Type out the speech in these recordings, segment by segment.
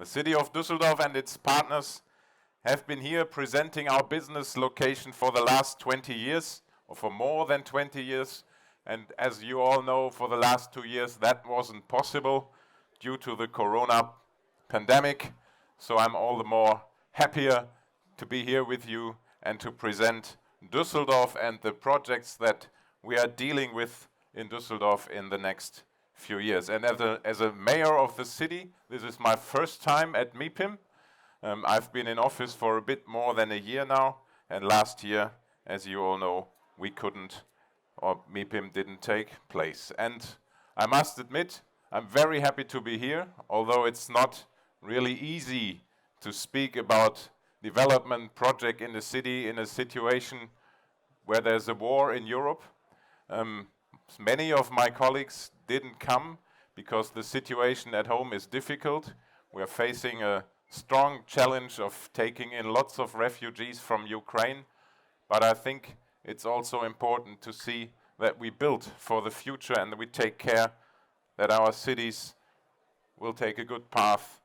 The city of Düsseldorf and its partners have been here presenting our business location for the last 20 years, or for more than 20 years. And as you all know, for the last 2 years that wasn't possible due to the corona pandemic. So I'm all the more happier to be here with you and to present Düsseldorf and the projects that we are dealing with in Düsseldorf in the next few years. And as a mayor of the city, this is my first time at MIPIM. I've been in office for a bit more than a year now, and last year, as you all know, we couldn't, or MIPIM didn't take place. And I must admit, I'm very happy to be here, although it's not really easy to speak about development project in the city in a situation where there's a war in Europe. Many of my colleagues didn't come because the situation at home is difficult. We are facing a strong challenge of taking in lots of refugees from Ukraine, but I think it's also important to see that we build for the future and that we take care that our cities will take a good path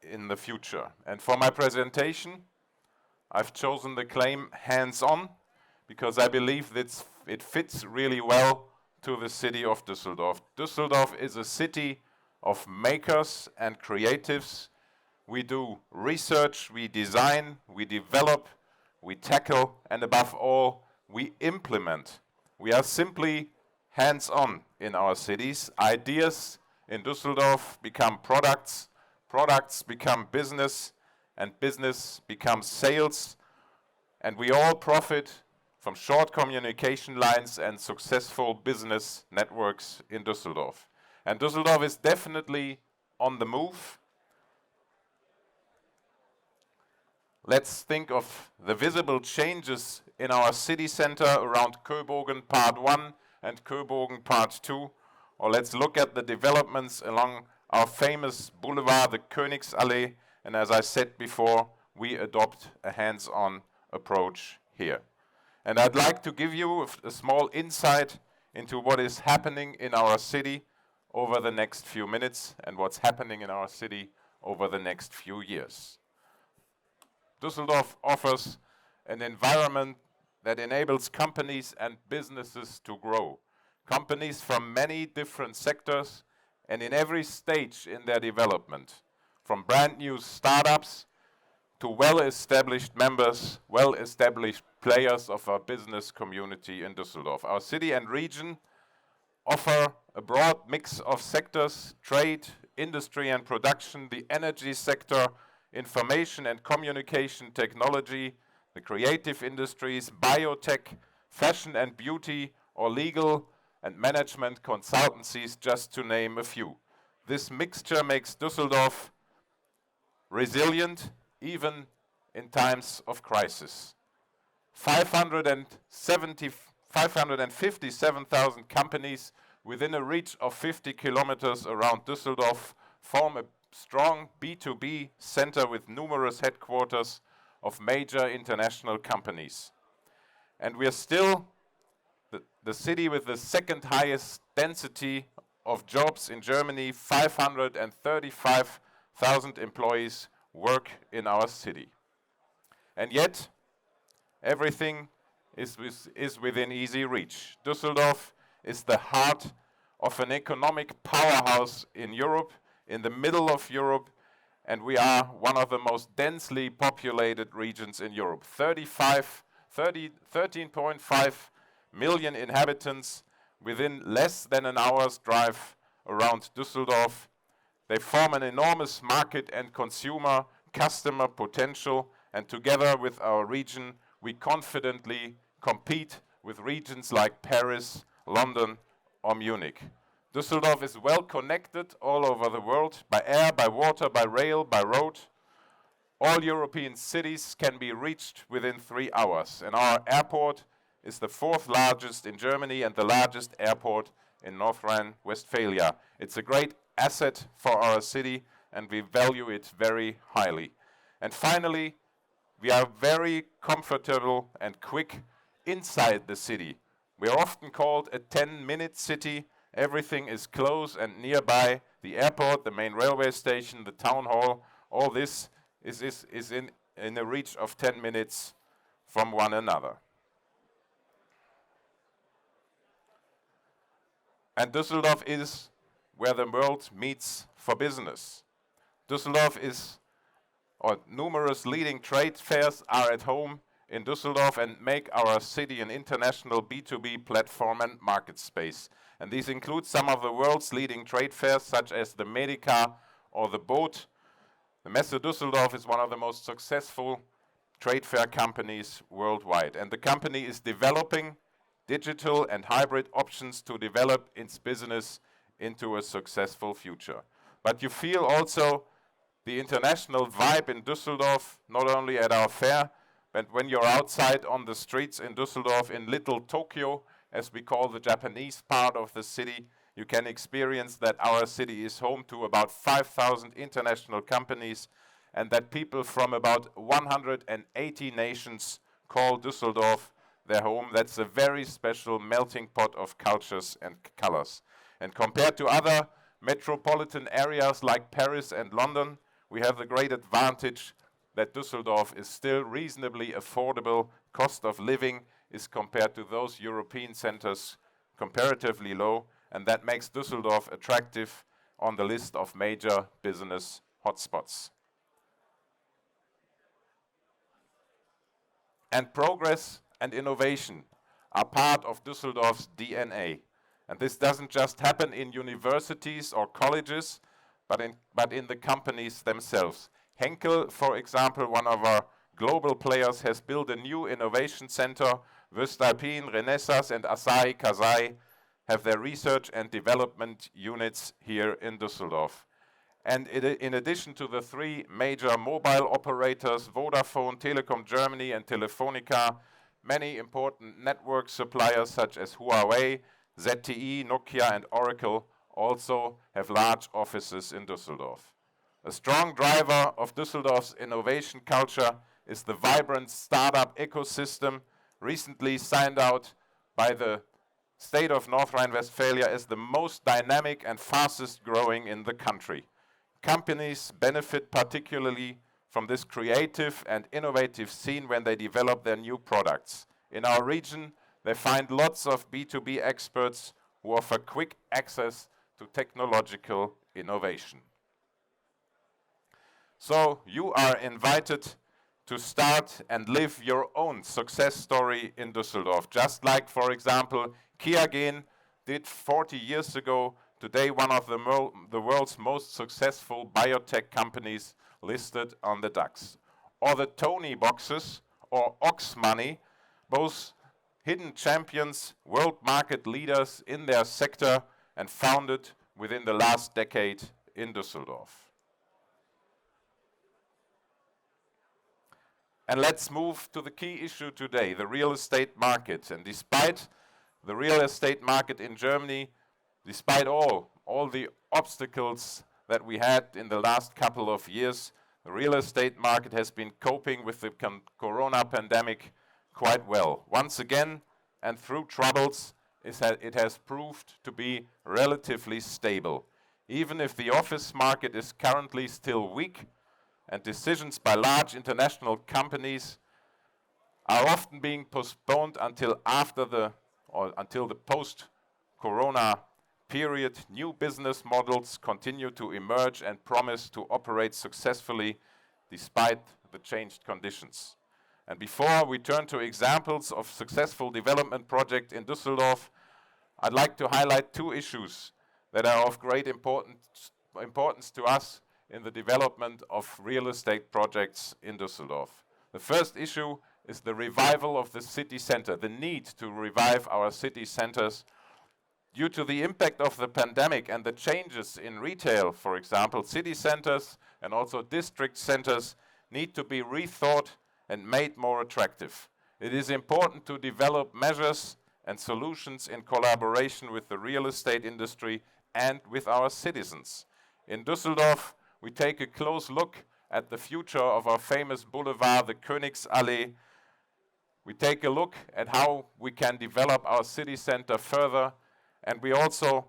in the future. And for my presentation, I've chosen the claim hands-on because I believe that it fits really well to the city of Düsseldorf. Düsseldorf is a city of makers and creatives. We do research, we design, we develop, we tackle, and above all, we implement. We are simply hands-on in our cities. Ideas in Düsseldorf become products, products become business, and business becomes sales, and we all profit from short communication lines and successful business networks in Düsseldorf. And Düsseldorf is definitely on the move. Let's think of the visible changes in our city center around Köbogen Part 1 and Köbogen Part 2, or let's look at the developments along our famous boulevard, the Königsallee, and as I said before, we adopt a hands-on approach here. And I'd like to give you a small insight into what is happening in our city over the next few minutes and what's happening in our city over the next few years. Düsseldorf offers an environment that enables companies and businesses to grow. Companies from many different sectors and in every stage in their development, from brand new startups to well-established members, well-established players of our business community in Düsseldorf. Our city and region offer a broad mix of sectors: trade, industry and production, the energy sector, information and communication technology, the creative industries, biotech, fashion and beauty, or legal and management consultancies, just to name a few. This mixture makes Düsseldorf resilient even in times of crisis. 557,000 companies within a reach of 50 kilometers around Düsseldorf form a strong B2B center with numerous headquarters of major international companies. And we are still the city with the second highest density of jobs in Germany. 535,000 employees work in our city. And yet, everything is within easy reach. Düsseldorf is the heart of an economic powerhouse in Europe, in the middle of Europe, and we are one of the most densely populated regions in Europe. 13.5 million inhabitants within less than an hour's drive around Düsseldorf. They form an enormous market and customer potential, and together with our region, we confidently compete with regions like Paris, London, or Munich. Düsseldorf is well connected all over the world, by air, by water, by rail, by road. All European cities can be reached within 3 hours, and our airport is the 4th largest in Germany and the largest airport in North Rhine-Westphalia. It's a great asset for our city, and we value it very highly. And finally, we are very comfortable and quick inside the city. We are often called a 10-minute city. Everything is close and nearby: the airport, the main railway station, the town hall, All this is in a reach of 10 minutes from one another. And Düsseldorf is where the world meets for business. Düsseldorf is, or numerous leading trade fairs are at home in Düsseldorf and make our city an international B2B platform and market space. And these include some of the world's leading trade fairs, such as the Medica or the Boat. The Messe Düsseldorf is one of the most successful trade fair companies worldwide. And the company is developing digital and hybrid options to develop its business into a successful future. But you feel also the international vibe in Düsseldorf, not only at our fair, but when you're outside on the streets in Düsseldorf, in Little Tokyo, as we call the Japanese part of the city, you can experience that our city is home to about 5,000 international companies, and that people from about 180 nations call Düsseldorf their home. That's a very special melting pot of cultures and colors. And compared to other metropolitan areas like Paris and London, we have the great advantage that Düsseldorf is still reasonably affordable. Cost of living is, compared to those European centers, comparatively low, and that makes Düsseldorf attractive on the list of major business hotspots. And progress and innovation are part of Düsseldorf's DNA. And this doesn't just happen in universities or colleges, but in the companies themselves. Henkel, for example, one of our global players, has built a new innovation center. voestalpine, Renesas, and Asahi Kasei have their research and development units here in Düsseldorf. And in addition to the three major mobile operators, Vodafone, Telekom Germany, and Telefonica, many important network suppliers such as Huawei, ZTE, Nokia, and Oracle also have large offices in Düsseldorf. A strong driver of Düsseldorf's innovation culture is the vibrant startup ecosystem, recently signed out by the state of North Rhine-Westphalia as the most dynamic and fastest growing in the country. Companies benefit particularly from this creative and innovative scene when they develop their new products. In our region, they find lots of B2B experts who offer quick access to technological innovation. So you are invited to start and live your own success story in Düsseldorf, just like, for example, Kiagen did 40 years ago. Today, one of the world's most successful biotech companies listed on the DAX. Or the Tony boxes or Ox Money, both hidden champions, world market leaders in their sector, and founded within the last decade in Düsseldorf. And let's move to the key issue today, the real estate market. And despite the real estate market in Germany, despite all the obstacles that we had in the last couple of years, the real estate market has been coping with the corona pandemic quite well. Once again, and through troubles, it has proved to be relatively stable. Even if the office market is currently still weak, and decisions by large international companies are often being postponed until the post-corona period, new business models continue to emerge and promise to operate successfully despite the changed conditions. And before we turn to examples of successful development projects in Düsseldorf, I'd like to highlight two issues that are of great importance to us in the development of real estate projects in Düsseldorf. The first issue is the revival of the city center, the need to revive our city centers. Due to the impact of the pandemic and the changes in retail, for example, city centers and also district centers need to be rethought and made more attractive. It is important to develop measures and solutions in collaboration with the real estate industry and with our citizens. In Düsseldorf, we take a close look at the future of our famous boulevard, the Königsallee. We take a look at how we can develop our city center further, and we also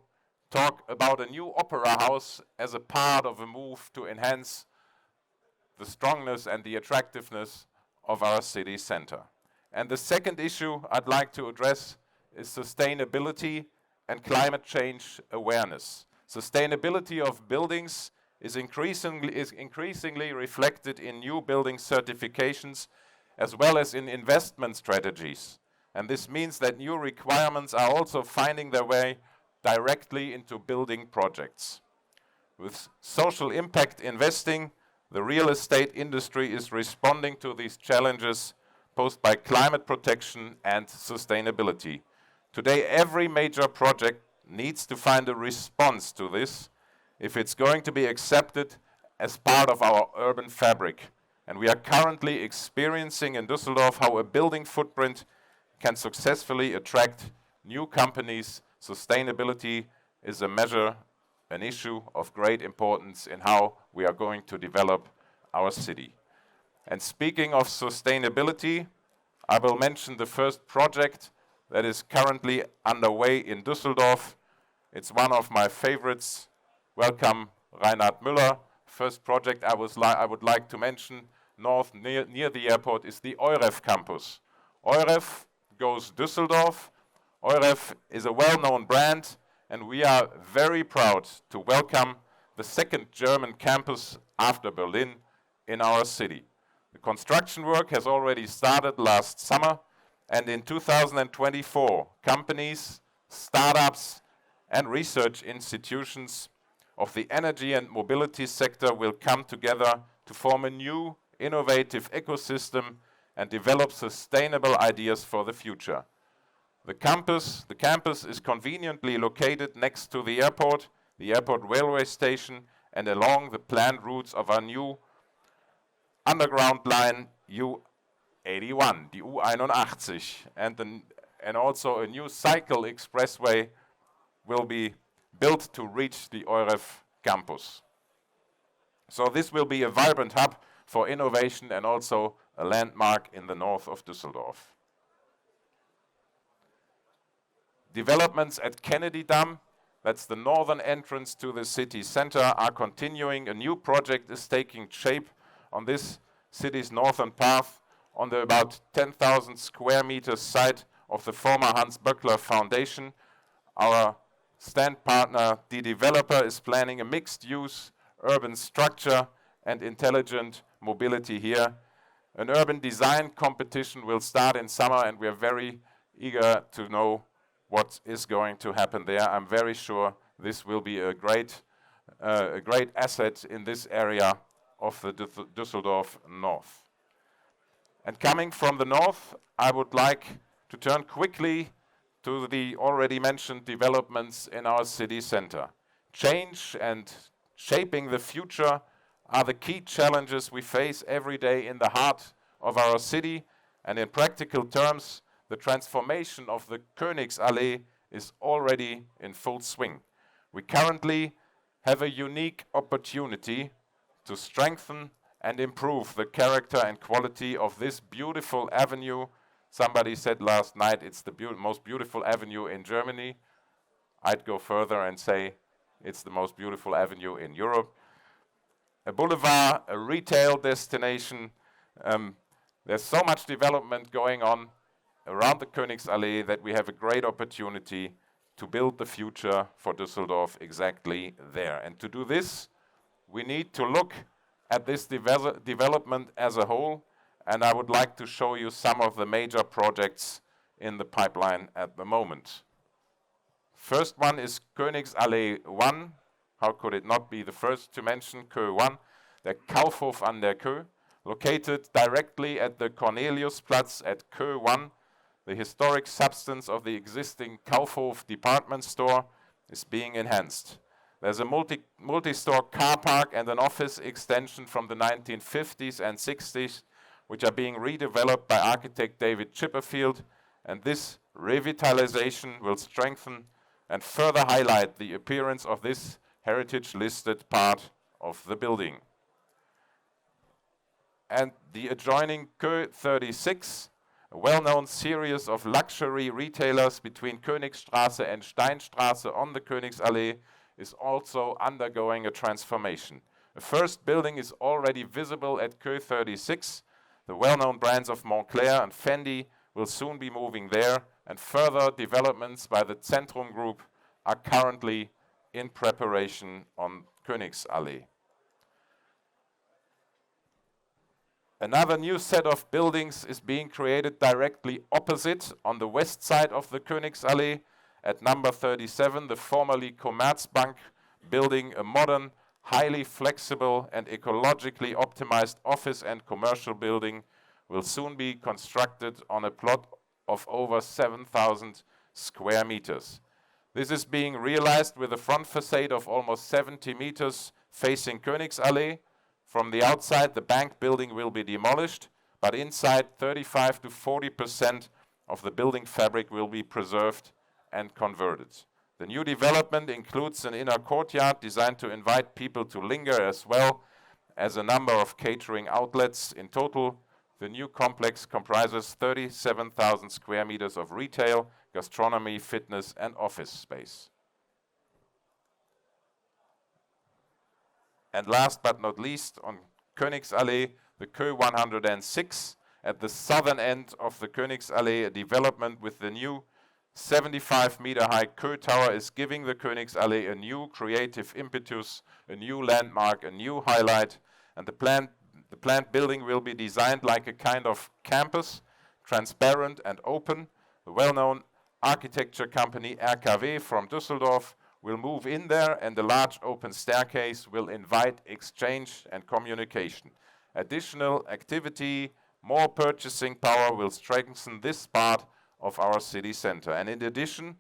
talk about a new opera house as a part of a move to enhance the strongness and the attractiveness of our city center. And the second issue I'd like to address is sustainability and climate change awareness. Sustainability of buildings is increasingly reflected in new building certifications as well as in investment strategies. And this means that new requirements are also finding their way directly into building projects. With social impact investing, the real estate industry is responding to these challenges posed by climate protection and sustainability. Today, every major project needs to find a response to this if it's going to be accepted as part of our urban fabric. And we are currently experiencing in Düsseldorf how a building footprint can successfully attract new companies. Sustainability is a measure, an issue of great importance in how we are going to develop our city. And speaking of sustainability, I will mention the first project that is currently underway in Düsseldorf. It's one of my favorites. Welcome, Reinhard Müller. First project I would like to mention near the airport is the EUREF campus. EUREF goes Düsseldorf. EUREF is a well-known brand, and we are very proud to welcome the second German campus after Berlin in our city. The construction work has already started last summer, and in 2024, companies, startups, and research institutions of the energy and mobility sector will come together to form a new, innovative ecosystem and develop sustainable ideas for the future. The campus is conveniently located next to the airport railway station, and along the planned routes of our new underground line U81, the U81, and also a new cycle expressway will be built to reach the EUREF campus. So this will be a vibrant hub for innovation and also a landmark in the north of Düsseldorf. Developments at Kennedy Dam, that's the northern entrance to the city center, are continuing. A new project is taking shape on this city's northern path on the about 10,000 square meters site of the former Hans Böckler Foundation. Our stand partner, the developer, is planning a mixed-use urban structure and intelligent mobility here. An urban design competition will start in summer, and we are very eager to know what is going to happen there. I'm very sure this will be a great asset in this area of the Düsseldorf North. And coming from the north, I would like to turn quickly to the already mentioned developments in our city center. Change and shaping the future are the key challenges we face every day in the heart of our city, and in practical terms, the transformation of the Königsallee is already in full swing. We currently have a unique opportunity to strengthen and improve the character and quality of this beautiful avenue. Somebody said last night it's the most beautiful avenue in Germany. I'd go further and say it's the most beautiful avenue in Europe. A boulevard, a retail destination. There's so much development going on around the Königsallee that we have a great opportunity to build the future for Düsseldorf exactly there. And to do this, we need to look at this development as a whole, and I would like to show you some of the major projects in the pipeline at the moment. First one is Königsallee 1. How could it not be the first to mention Kö 1? The Kaufhof an der Kö, located directly at the Corneliusplatz at Kö 1. The historic substance of the existing Kaufhof department store is being enhanced. There's a multi-store car park and an office extension from the 1950s and 60s, which are being redeveloped by architect David Chipperfield, and this revitalization will strengthen and further highlight the appearance of this heritage-listed part of the building. And the adjoining Kö 36, a well-known series of luxury retailers between Königstraße and Steinstraße on the Königsallee, is also undergoing a transformation. The first building is already visible at Kö 36. The well-known brands of Moncler and Fendi will soon be moving there, and further developments by the Zentrum Group are currently in preparation on Königsallee. Another new set of buildings is being created directly opposite on the west side of the Königsallee at number 37, the formerly Commerzbank building, a modern, highly flexible and ecologically optimized office and commercial building, will soon be constructed on a plot of over 7,000 square meters. This is being realized with a front facade of almost 70 meters facing Königsallee. From the outside, the bank building will be demolished, but inside 35 to 40% of the building fabric will be preserved and converted. The new development includes an inner courtyard designed to invite people to linger, as well as a number of catering outlets. In total, the new complex comprises 37,000 square meters of retail, gastronomy, fitness, and office space. And last but not least, on Königsallee, the Kö 106, at the southern end of the Königsallee, a development with the new 75-meter-high Kö Tower is giving the Königsallee a new creative impetus, a new landmark, a new highlight, and the planned building will be designed like a kind of campus, transparent and open. The well-known architecture company RKW from Düsseldorf will move in there, and the large open staircase will invite exchange and communication. Additional activity, more purchasing power will strengthen this part of our city center. And in addition,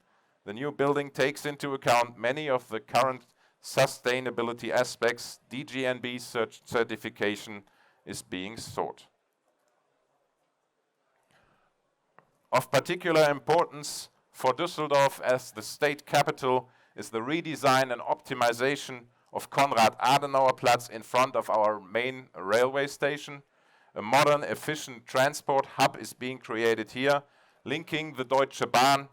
the new building takes into account many of the current sustainability aspects. DGNB certification is being sought. Of particular importance for Düsseldorf as the state capital is the redesign and optimization of Konrad-Adenauer-Platz in front of our main railway station. A modern, efficient transport hub is being created here, linking the Deutsche Bahn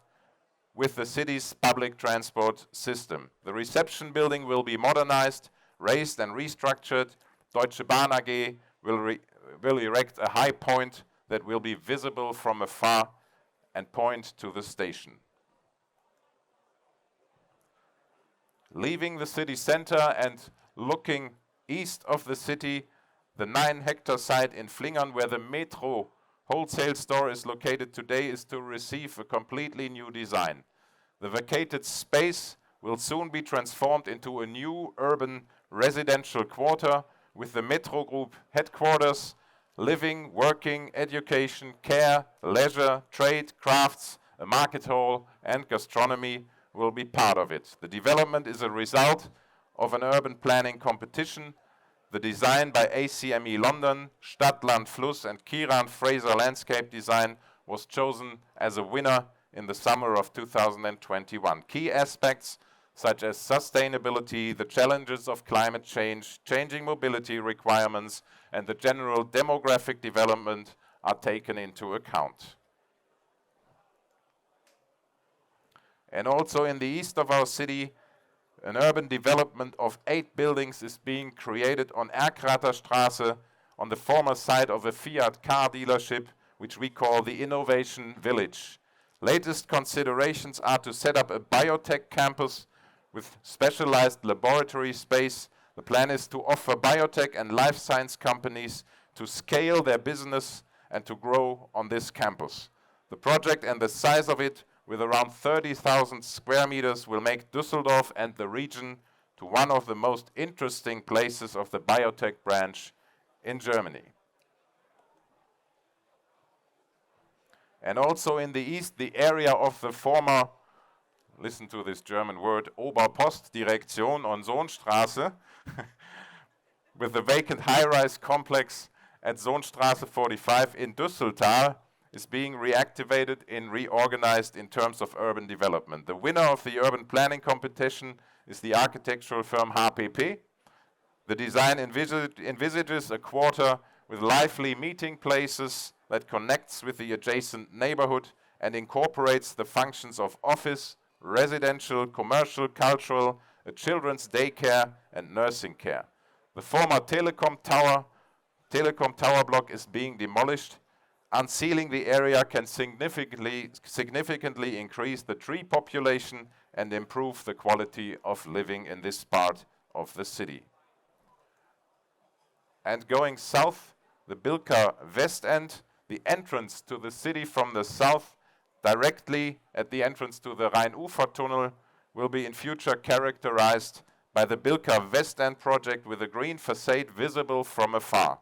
with the city's public transport system. The reception building will be modernized, raised and restructured. Deutsche Bahn AG will erect a high point that will be visible from afar and point to the station. Leaving the city center and looking east of the city, the 9-hectare site in Flingern, where the Metro wholesale store is located today, is to receive a completely new design. The vacated space will soon be transformed into a new urban residential quarter with the Metro Group headquarters, living, working, education, care, leisure, trade, crafts, a market hall, and gastronomy will be part of it. The development is a result of an urban planning competition. The design by ACME London, Stadt, Land, Fluss, and Kieran Fraser Landscape Design was chosen as a winner in the summer of 2021. Key aspects such as sustainability, the challenges of climate change, changing mobility requirements, and the general demographic development are taken into account. And also in the east of our city, an urban development of 8 buildings is being created on Erkrater Straße, on the former site of a Fiat car dealership, which we call the Innovation Village. Latest considerations are to set up a biotech campus with specialized laboratory space. The plan is to offer biotech and life science companies to scale their business and to grow on this campus. The project and the size of it, with around 30,000 square meters, will make Düsseldorf and the region to one of the most interesting places of the biotech branch in Germany. And also in the east, the area of the former, listen to this German word, Oberpostdirektion on Sohnstraße, with the vacant high-rise complex at Sohnstraße 45 in Düsseltal, is being reactivated and reorganized in terms of urban development. The winner of the urban planning competition is the architectural firm HPP. The design envisages a quarter with lively meeting places that connects with the adjacent neighborhood and incorporates the functions of office, residential, commercial, cultural, a children's daycare, and nursing care. The former telecom tower block is being demolished. Unsealing the area can significantly increase the tree population and improve the quality of living in this part of the city. And going south, the Bilka West End, the entrance to the city from the south, directly at the entrance to the Rhein-Ufer Tunnel, will be in future characterized by the Bilka West End project with a green facade visible from afar.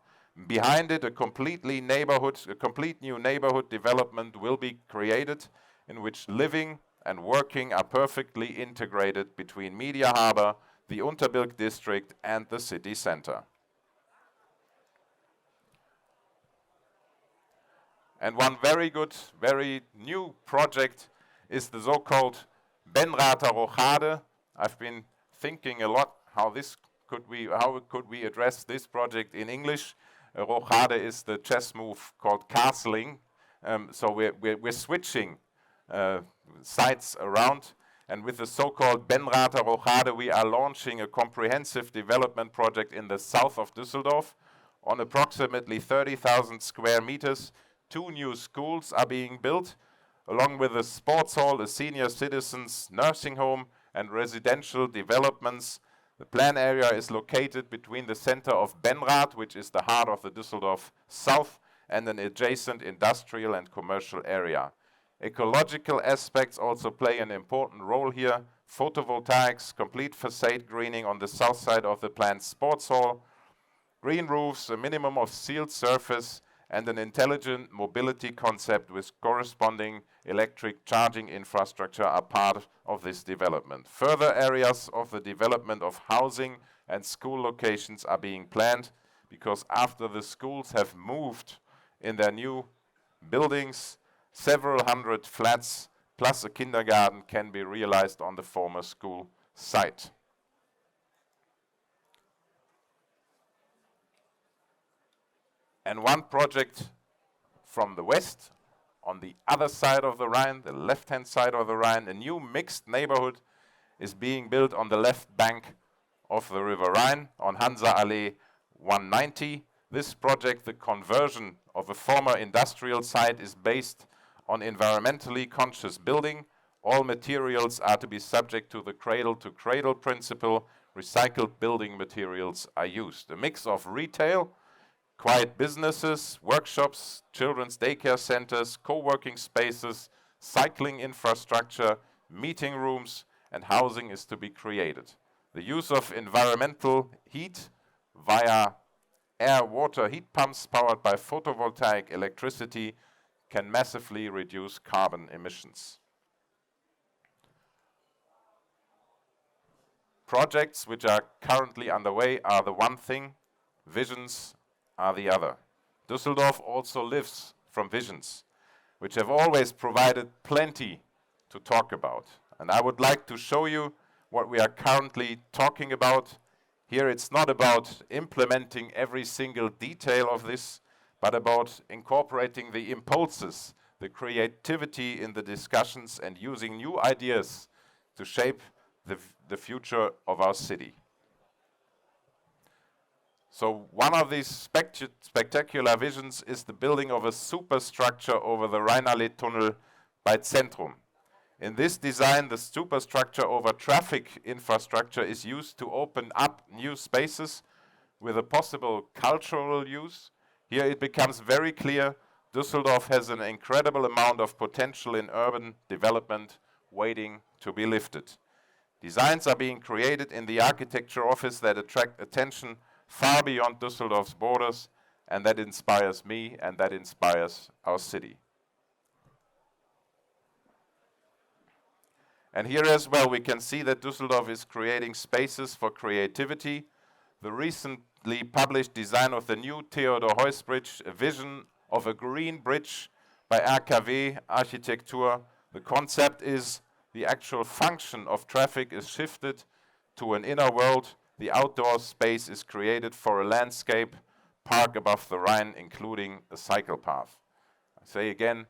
Behind it, a complete new neighborhood development will be created in which living and working are perfectly integrated between Media Harbor, the Unterbilk district and the city center. And one very good, very new project is the so-called Benrather Rochade. I've been thinking a lot how could we address this project in English. Rochade is the chess move called castling. So we're switching sites around. And with the so-called Benrather Rochade, we are launching a comprehensive development project in the south of Düsseldorf on approximately 30,000 square meters. 2 new schools are being built, along with a sports hall, a senior citizens nursing home, and residential developments. The plan area is located between the center of Benrath, which is the heart of the Düsseldorf South, and an adjacent industrial and commercial area. Ecological aspects also play an important role here. Photovoltaics, complete facade greening on the south side of the planned sports hall, green roofs, a minimum of sealed surface, and an intelligent mobility concept with corresponding electric charging infrastructure are part of this development. Further areas of the development of housing and school locations are being planned because after the schools have moved in their new buildings, several hundred flats plus a kindergarten can be realized on the former school site. And one project from the west, on the other side of the Rhine, the left-hand side of the Rhine, a new mixed neighborhood is being built on the left bank of the River Rhine on Hansa Allee 190. This project, the conversion of a former industrial site, is based on environmentally conscious building. All materials are to be subject to the cradle-to-cradle principle. Recycled building materials are used. A mix of retail, quiet businesses, workshops, children's daycare centers, co-working spaces, cycling infrastructure, meeting rooms, and housing is to be created. The use of environmental heat via air-water heat pumps powered by photovoltaic electricity can massively reduce carbon emissions. Projects which are currently underway are the one thing, visions are the other. Düsseldorf also lives from visions, which have always provided plenty to talk about. And I would like to show you what we are currently talking about. Here it's not about implementing every single detail of this, but about incorporating the impulses, the creativity in the discussions, and using new ideas to shape the future of our city. So one of these spectacular visions is the building of a superstructure over the Rheinallee Tunnel by Zentrum. In this design, the superstructure over traffic infrastructure is used to open up new spaces with a possible cultural use. Here it becomes very clear Düsseldorf has an incredible amount of potential in urban development waiting to be lifted. Designs are being created in the architecture office that attract attention far beyond Düsseldorf's borders, and that inspires me and that inspires our city. And here as well we can see that Düsseldorf is creating spaces for creativity. The recently published design of the new Theodor Heuss Bridge, a vision of a green bridge by RKW Architektur. The concept is the actual function of traffic is shifted to an inner world. The outdoor space is created for a landscape park above the Rhine, including a cycle path. I say again,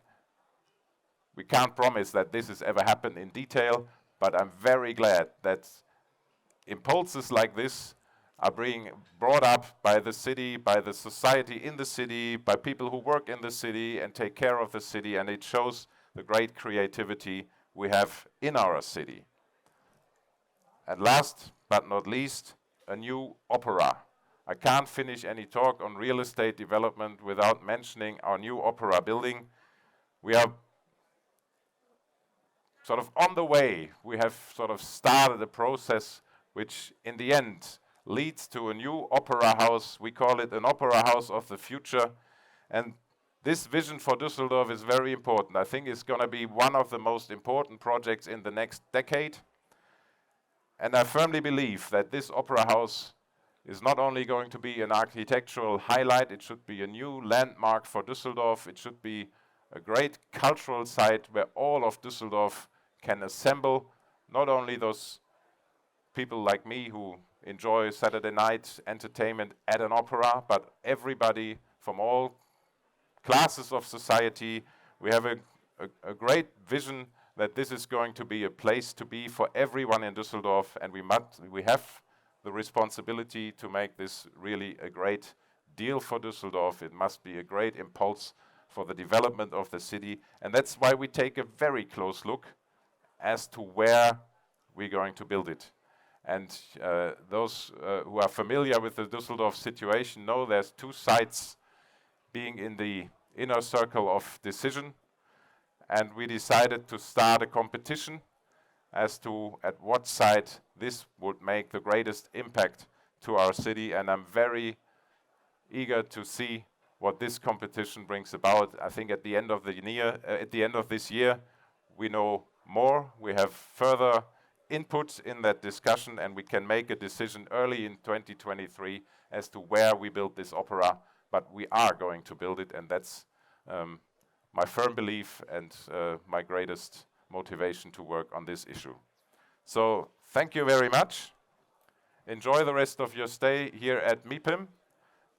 we can't promise that this has ever happened in detail, but I'm very glad that impulses like this are being brought up by the city, by the society in the city, by people who work in the city and take care of the city, and it shows the great creativity we have in our city. And last but not least, a new opera. I can't finish any talk on real estate development without mentioning our new opera building. We are sort of on the way. We have sort of started a process which in the end leads to a new opera house. We call it an opera house of the future. And this vision for Düsseldorf is very important. I think it's going to be one of the most important projects in the next decade. And I firmly believe that this opera house is not only going to be an architectural highlight, it should be a new landmark for Düsseldorf. It should be a great cultural site where all of Düsseldorf can assemble, not only those people like me who enjoy Saturday night entertainment at an opera, but everybody from all classes of society. We have a great vision that this is going to be a place to be for everyone in Düsseldorf, and we have the responsibility to make this really a great deal for Düsseldorf. It must be a great impulse for the development of the city, and that's why we take a very close look as to where we're going to build it. And those who are familiar with the Düsseldorf situation know there's two sites being in the inner circle of decision, and we decided to start a competition as to at what site this would make the greatest impact to our city, and I'm very eager to see what this competition brings about. I think at the end of this year, we know more. We have further input in that discussion, and we can make a decision early in 2023 as to where we build this opera. But we are going to build it, and that's my firm belief and my greatest motivation to work on this issue. So thank you very much. Enjoy the rest of your stay here at MIPIM.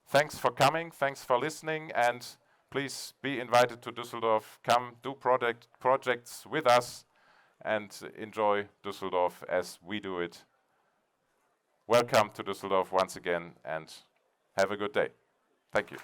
Thanks for coming, thanks for listening, and please be invited to Düsseldorf. Come do projects with us and enjoy Düsseldorf as we do it. Welcome to Düsseldorf once again, and have a good day. Thank you.